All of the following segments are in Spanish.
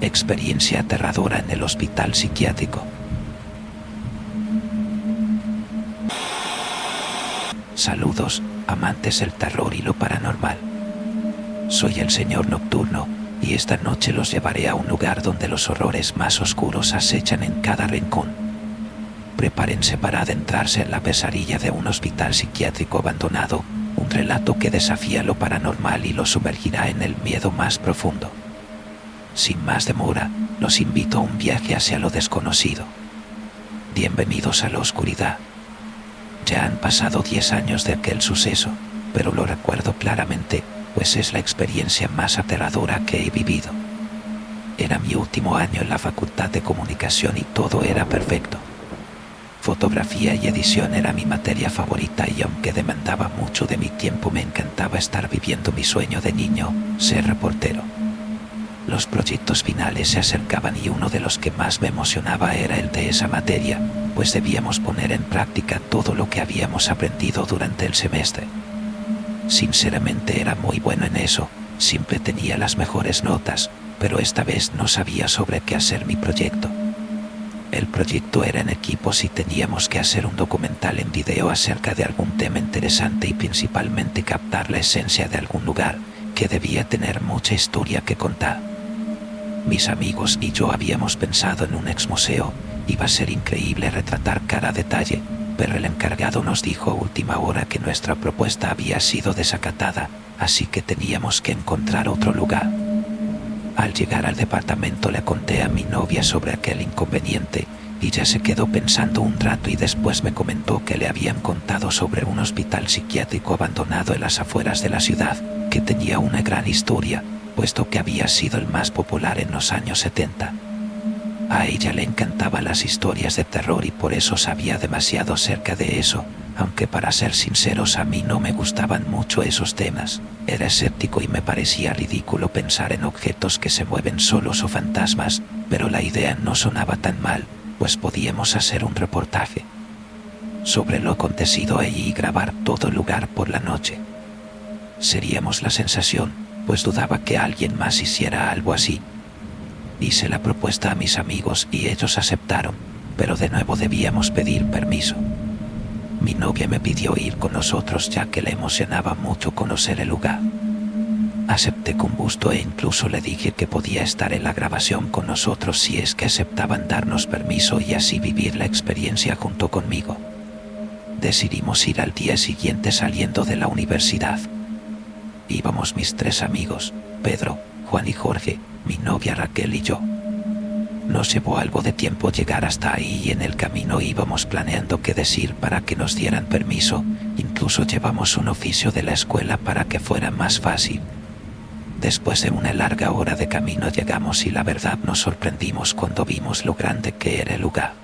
Experiencia aterradora en el hospital psiquiátrico. Saludos, amantes del terror y lo paranormal. Soy el señor Nocturno, y esta noche los llevaré a un lugar donde los horrores más oscuros acechan en cada rincón. Prepárense para adentrarse en la pesadilla de un hospital psiquiátrico abandonado, un relato que desafía lo paranormal y lo sumergirá en el miedo más profundo. Sin más demora, los invito a un viaje hacia lo desconocido. Bienvenidos a la oscuridad. Ya han pasado 10 años de aquel suceso, pero lo recuerdo claramente, pues es la experiencia más aterradora que he vivido. Era mi último año en la Facultad de Comunicación y todo era perfecto. Fotografía y edición era mi materia favorita y aunque demandaba mucho de mi tiempo me encantaba estar viviendo mi sueño de niño, ser reportero. Los proyectos finales se acercaban y uno de los que más me emocionaba era el de esa materia, pues debíamos poner en práctica todo lo que habíamos aprendido durante el semestre. Sinceramente era muy bueno en eso, siempre tenía las mejores notas, pero esta vez no sabía sobre qué hacer mi proyecto. El proyecto era en equipos y teníamos que hacer un documental en video acerca de algún tema interesante y principalmente captar la esencia de algún lugar que debía tener mucha historia que contar. Mis amigos y yo habíamos pensado en un exmuseo. Iba a ser increíble retratar cada detalle, pero el encargado nos dijo a última hora que nuestra propuesta había sido desacatada, así que teníamos que encontrar otro lugar. Al llegar al departamento le conté a mi novia sobre aquel inconveniente, y ella se quedó pensando un rato y después me comentó que le habían contado sobre un hospital psiquiátrico abandonado en las afueras de la ciudad, que tenía una gran historia, puesto que había sido el más popular en los años 70. A ella le encantaban las historias de terror y por eso sabía demasiado acerca de eso, aunque para ser sinceros a mí no me gustaban mucho esos temas. Era escéptico y me parecía ridículo pensar en objetos que se mueven solos o fantasmas, pero la idea no sonaba tan mal, pues podíamos hacer un reportaje sobre lo acontecido allí y grabar todo el lugar por la noche. Seríamos la sensación, pues dudaba que alguien más hiciera algo así. Hice la propuesta a mis amigos y ellos aceptaron, pero de nuevo debíamos pedir permiso. Mi novia me pidió ir con nosotros ya que le emocionaba mucho conocer el lugar. Acepté con gusto e incluso le dije que podía estar en la grabación con nosotros si es que aceptaban darnos permiso y así vivir la experiencia junto conmigo. Decidimos ir al día siguiente saliendo de la universidad. Íbamos mis 3 amigos, Pedro, Juan y Jorge, mi novia Raquel y yo. Nos llevó algo de tiempo llegar hasta ahí y en el camino íbamos planeando qué decir para que nos dieran permiso, incluso llevamos un oficio de la escuela para que fuera más fácil. Después de una larga hora de camino llegamos y la verdad nos sorprendimos cuando vimos lo grande que era el lugar.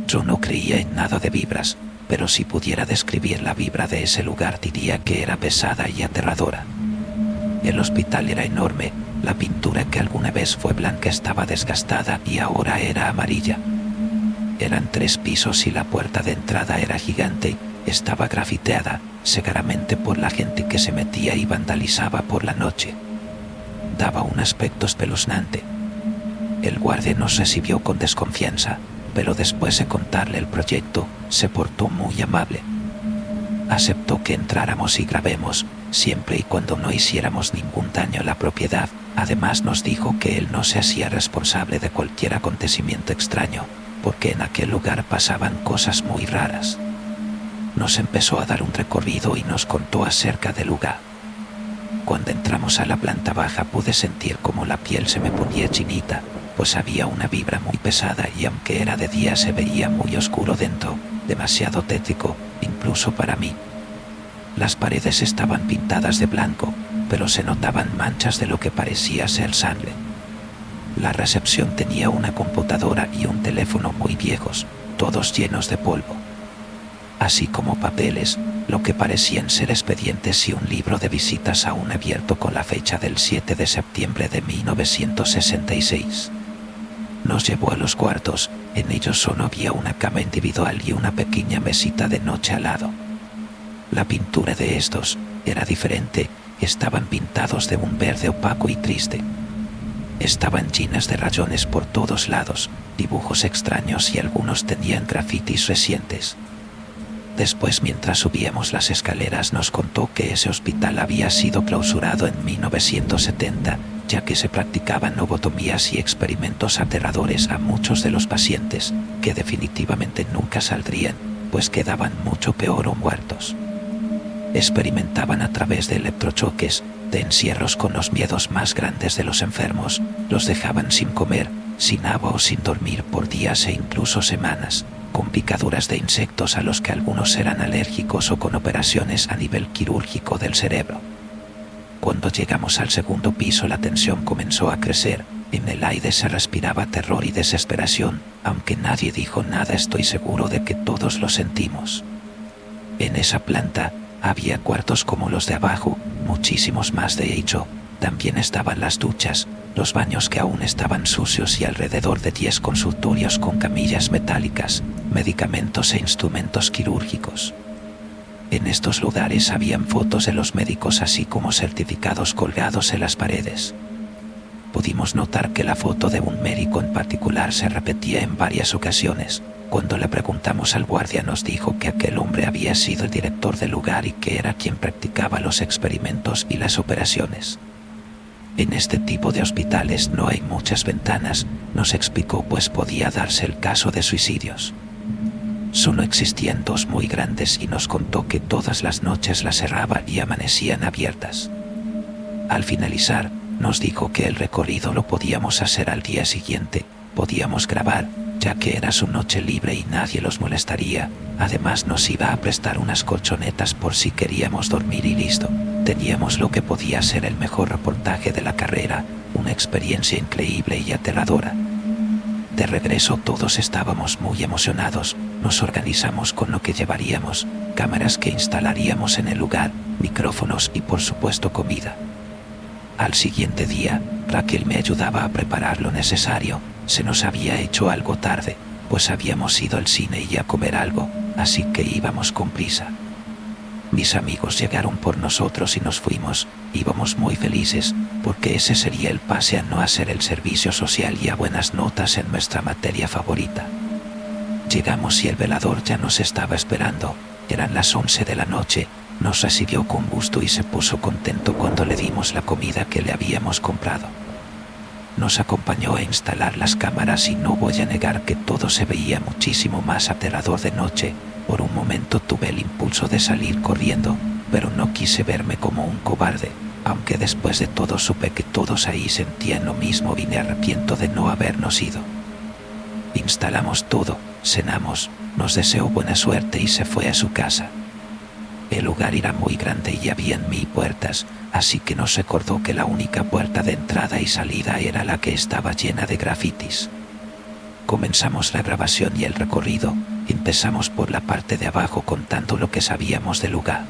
Yo no creía en nada de vibras, pero si pudiera describir la vibra de ese lugar diría que era pesada y aterradora. El hospital era enorme, la pintura que alguna vez fue blanca estaba desgastada y ahora era amarilla. Eran 3 pisos y la puerta de entrada era gigante, estaba grafiteada, seguramente por la gente que se metía y vandalizaba por la noche. Daba un aspecto espeluznante. El guardia nos recibió con desconfianza, pero después de contarle el proyecto, se portó muy amable. Aceptó que entráramos y grabemos, siempre y cuando no hiciéramos ningún daño a la propiedad. Además nos dijo que él no se hacía responsable de cualquier acontecimiento extraño, porque en aquel lugar pasaban cosas muy raras. Nos empezó a dar un recorrido y nos contó acerca del lugar. Cuando entramos a la planta baja pude sentir como la piel se me ponía chinita, pues había una vibra muy pesada y aunque era de día se veía muy oscuro dentro, demasiado tétrico, incluso para mí. Las paredes estaban pintadas de blanco, pero se notaban manchas de lo que parecía ser sangre. La recepción tenía una computadora y un teléfono muy viejos, todos llenos de polvo, así como papeles, lo que parecían ser expedientes y un libro de visitas aún abierto con la fecha del 7 de septiembre de 1966. Nos llevó a los cuartos, en ellos solo había una cama individual y una pequeña mesita de noche al lado. La pintura de estos era diferente, estaban pintados de un verde opaco y triste. Estaban llenas de rayones por todos lados, dibujos extraños y algunos tenían grafitis recientes. Después, mientras subíamos las escaleras, nos contó que ese hospital había sido clausurado en 1970, ya que se practicaban lobotomías y experimentos aterradores a muchos de los pacientes, que definitivamente nunca saldrían, pues quedaban mucho peor o muertos. Experimentaban a través de electrochoques, de encierros con los miedos más grandes de los enfermos, los dejaban sin comer, sin agua o sin dormir por días e incluso semanas, con picaduras de insectos a los que algunos eran alérgicos o con operaciones a nivel quirúrgico del cerebro. Cuando llegamos al segundo piso, la tensión comenzó a crecer. En el aire se respiraba terror y desesperación. Aunque nadie dijo nada, estoy seguro de que todos lo sentimos. En esa planta había cuartos como los de abajo, muchísimos más de hecho. También estaban las duchas, los baños que aún estaban sucios y alrededor de 10 consultorios con camillas metálicas, medicamentos e instrumentos quirúrgicos. En estos lugares habían fotos de los médicos así como certificados colgados en las paredes. Pudimos notar que la foto de un médico en particular se repetía en varias ocasiones. Cuando le preguntamos al guardia, nos dijo que aquel hombre había sido el director del lugar y que era quien practicaba los experimentos y las operaciones. En este tipo de hospitales no hay muchas ventanas, nos explicó, pues podía darse el caso de suicidios. Solo existían 2 muy grandes y nos contó que todas las noches las cerraban y amanecían abiertas. Al finalizar, nos dijo que el recorrido lo podíamos hacer al día siguiente, podíamos grabar, ya que era su noche libre y nadie los molestaría. Además nos iba a prestar unas colchonetas por si queríamos dormir y listo. Teníamos lo que podía ser el mejor reportaje de la carrera, una experiencia increíble y aterradora. De regreso todos estábamos muy emocionados, nos organizamos con lo que llevaríamos, cámaras que instalaríamos en el lugar, micrófonos y por supuesto comida. Al siguiente día, Raquel me ayudaba a preparar lo necesario. Se nos había hecho algo tarde, pues habíamos ido al cine y a comer algo, así que íbamos con prisa. Mis amigos llegaron por nosotros y nos fuimos. Íbamos muy felices, porque ese sería el pase a no hacer el servicio social y a buenas notas en nuestra materia favorita. Llegamos y el velador ya nos estaba esperando. Eran las 11 de la noche. Nos recibió con gusto y se puso contento cuando le dimos la comida que le habíamos comprado. Nos acompañó a instalar las cámaras y no voy a negar que todo se veía muchísimo más aterrador de noche. Por un momento tuve el impulso de salir corriendo, pero no quise verme como un cobarde. Aunque después de todo supe que todos ahí sentían lo mismo y me arrepiento de no habernos ido. Instalamos todo, cenamos, nos deseó buena suerte y se fue a su casa. El lugar era muy grande y habían 1000 puertas, así que nos recordó que la única puerta de entrada y salida era la que estaba llena de grafitis. Comenzamos la grabación y el recorrido. Empezamos por la parte de abajo contando lo que sabíamos del lugar.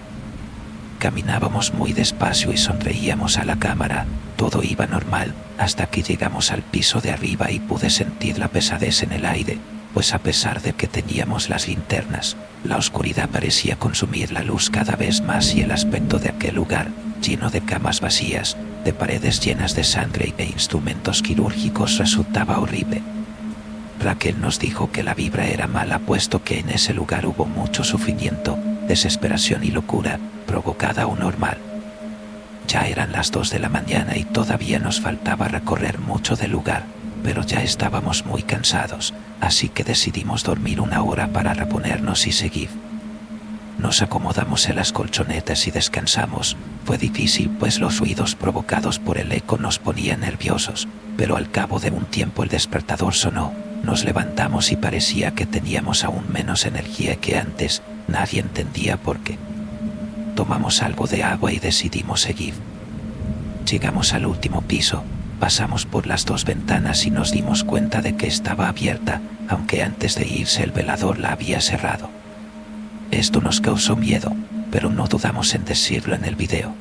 Caminábamos muy despacio y sonreíamos a la cámara. Todo iba normal, hasta que llegamos al piso de arriba y pude sentir la pesadez en el aire, pues a pesar de que teníamos las linternas, la oscuridad parecía consumir la luz cada vez más y el aspecto de aquel lugar, lleno de camas vacías, de paredes llenas de sangre e instrumentos quirúrgicos, resultaba horrible. Raquel nos dijo que la vibra era mala, puesto que en ese lugar hubo mucho sufrimiento, desesperación y locura, provocada o normal. Ya eran las 2 de la mañana y todavía nos faltaba recorrer mucho del lugar, pero ya estábamos muy cansados, así que decidimos dormir 1 hora para reponernos y seguir. Nos acomodamos en las colchonetas y descansamos. Fue difícil, pues los ruidos provocados por el eco nos ponían nerviosos, pero al cabo de un tiempo el despertador sonó. Nos levantamos y parecía que teníamos aún menos energía que antes. Nadie entendía por qué. Tomamos algo de agua y decidimos seguir. Llegamos al último piso, pasamos por las 2 ventanas y nos dimos cuenta de que estaba abierta, aunque antes de irse el velador la había cerrado. Esto nos causó miedo, pero no dudamos en decirlo en el video.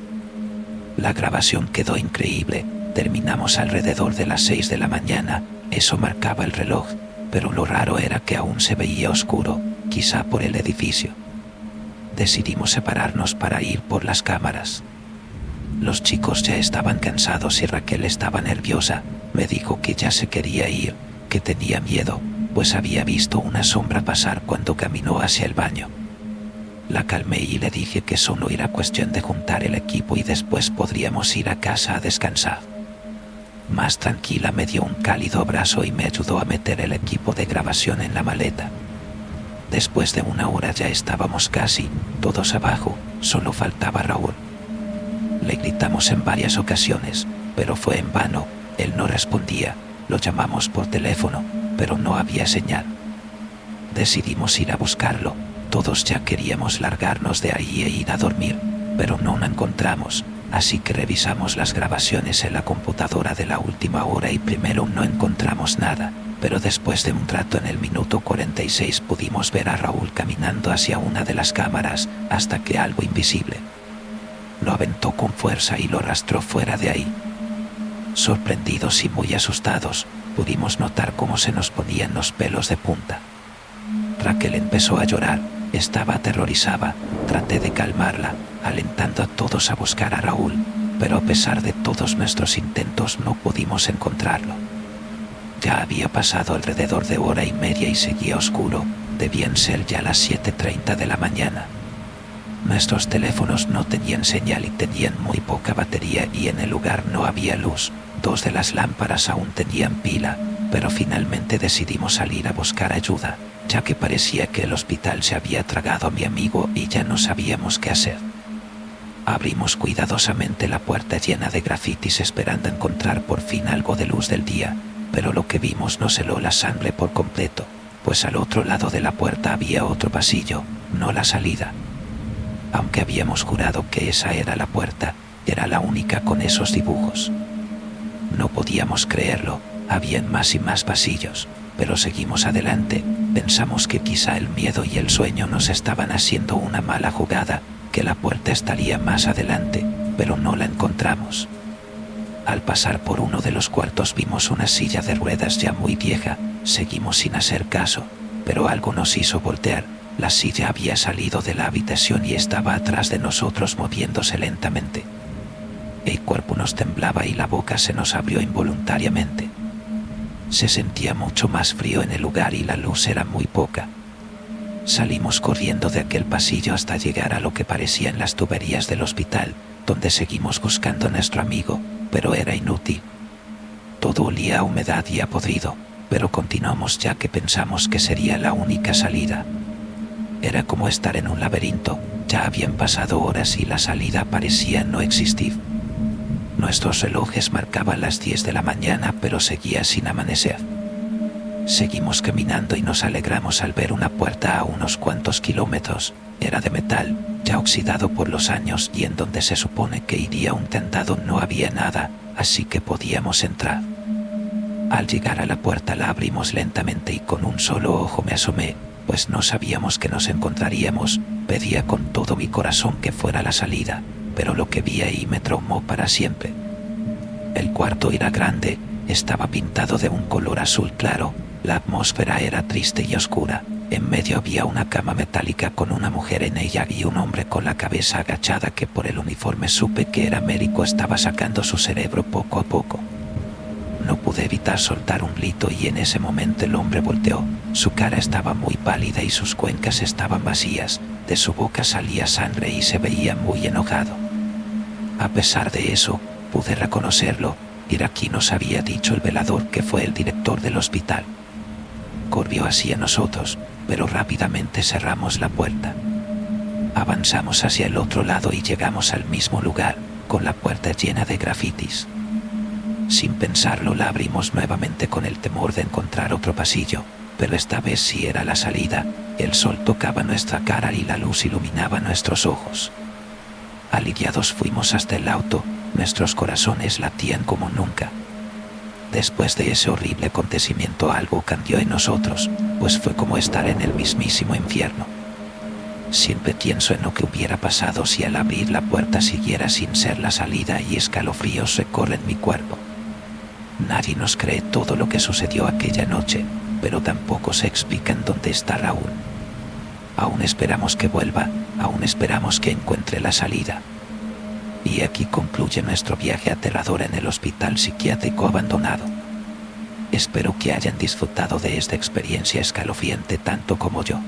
La grabación quedó increíble. Terminamos alrededor de las 6 de la mañana, eso marcaba el reloj, pero lo raro era que aún se veía oscuro, quizá por el edificio. Decidimos separarnos para ir por las cámaras. Los chicos ya estaban cansados y Raquel estaba nerviosa. Me dijo que ya se quería ir, que tenía miedo, pues había visto una sombra pasar cuando caminó hacia el baño. La calmé y le dije que solo era cuestión de juntar el equipo y después podríamos ir a casa a descansar. Más tranquila me dio un cálido abrazo y me ayudó a meter el equipo de grabación en la maleta. Después de una hora ya estábamos casi todos abajo, solo faltaba Raúl. Le gritamos en varias ocasiones, pero fue en vano, él no respondía, lo llamamos por teléfono, pero no había señal. Decidimos ir a buscarlo, todos ya queríamos largarnos de ahí e ir a dormir, pero no lo encontramos, así que revisamos las grabaciones en la computadora de la última hora y primero no encontramos nada, pero después de un rato en el minuto 46 pudimos ver a Raúl caminando hacia una de las cámaras hasta que algo invisible lo aventó con fuerza y lo arrastró fuera de ahí. Sorprendidos y muy asustados, pudimos notar cómo se nos ponían los pelos de punta. Raquel empezó a llorar, estaba aterrorizada, traté de calmarla, alentando a todos a buscar a Raúl, pero a pesar de todos nuestros intentos no pudimos encontrarlo. Ya había pasado alrededor de hora y media y seguía oscuro, debían ser ya las 7:30 de la mañana. Nuestros teléfonos no tenían señal y tenían muy poca batería y en el lugar no había luz, 2 de las lámparas aún tenían pila, pero finalmente decidimos salir a buscar ayuda, ya que parecía que el hospital se había tragado a mi amigo y ya no sabíamos qué hacer. Abrimos cuidadosamente la puerta llena de grafitis esperando encontrar por fin algo de luz del día, pero lo que vimos nos heló la sangre por completo, pues al otro lado de la puerta había otro pasillo, no la salida. Aunque habíamos jurado que esa era la puerta, era la única con esos dibujos. No podíamos creerlo, habían más y más pasillos, pero seguimos adelante, pensamos que quizá el miedo y el sueño nos estaban haciendo una mala jugada, que la puerta estaría más adelante, pero no la encontramos. Al pasar por uno de los cuartos vimos una silla de ruedas ya muy vieja, seguimos sin hacer caso, pero algo nos hizo voltear. La silla había salido de la habitación y estaba atrás de nosotros moviéndose lentamente. El cuerpo nos temblaba y la boca se nos abrió involuntariamente. Se sentía mucho más frío en el lugar y la luz era muy poca. Salimos corriendo de aquel pasillo hasta llegar a lo que parecían las tuberías del hospital, donde seguimos buscando a nuestro amigo, pero era inútil. Todo olía a humedad y a podrido, pero continuamos ya que pensamos que sería la única salida. Era como estar en un laberinto, ya habían pasado horas y la salida parecía no existir. Nuestros relojes marcaban las 10 de la mañana, pero seguía sin amanecer. Seguimos caminando y nos alegramos al ver una puerta a unos cuantos kilómetros. Era de metal, ya oxidado por los años y en donde se supone que iría un candado no había nada, así que podíamos entrar. Al llegar a la puerta la abrimos lentamente y con un solo ojo me asomé, pues no sabíamos que nos encontraríamos. Pedía con todo mi corazón que fuera la salida, pero lo que vi ahí me traumó para siempre. El cuarto era grande, estaba pintado de un color azul claro, la atmósfera era triste y oscura. En medio había una cama metálica con una mujer en ella y un hombre con la cabeza agachada que por el uniforme supe que era médico, estaba sacando su cerebro poco a poco. No pude evitar soltar un grito y en ese momento el hombre volteó. Su cara estaba muy pálida y sus cuencas estaban vacías, de su boca salía sangre y se veía muy enojado. A pesar de eso, pude reconocerlo, era quien nos había dicho el velador que fue el director del hospital. Corrió hacia nosotros, pero rápidamente cerramos la puerta. Avanzamos hacia el otro lado y llegamos al mismo lugar, con la puerta llena de grafitis. Sin pensarlo la abrimos nuevamente con el temor de encontrar otro pasillo, pero esta vez sí era la salida. El sol tocaba nuestra cara y la luz iluminaba nuestros ojos. Aliviados fuimos hasta el auto, nuestros corazones latían como nunca. Después de ese horrible acontecimiento algo cambió en nosotros, pues fue como estar en el mismísimo infierno. Siempre pienso en lo que hubiera pasado si al abrir la puerta siguiera sin ser la salida y escalofríos recorren mi cuerpo. Nadie nos cree todo lo que sucedió aquella noche, pero tampoco se explican dónde está Raúl. Aún esperamos que vuelva, aún esperamos que encuentre la salida. Y aquí concluye nuestro viaje aterrador en el hospital psiquiátrico abandonado. Espero que hayan disfrutado de esta experiencia escalofriante tanto como yo.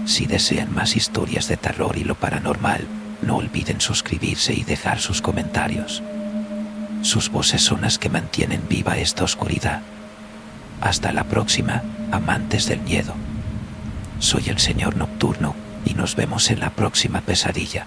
Si desean más historias de terror y lo paranormal, no olviden suscribirse y dejar sus comentarios. Sus voces son las que mantienen viva esta oscuridad. Hasta la próxima, amantes del miedo. Soy el Señor Nocturno y nos vemos en la próxima pesadilla.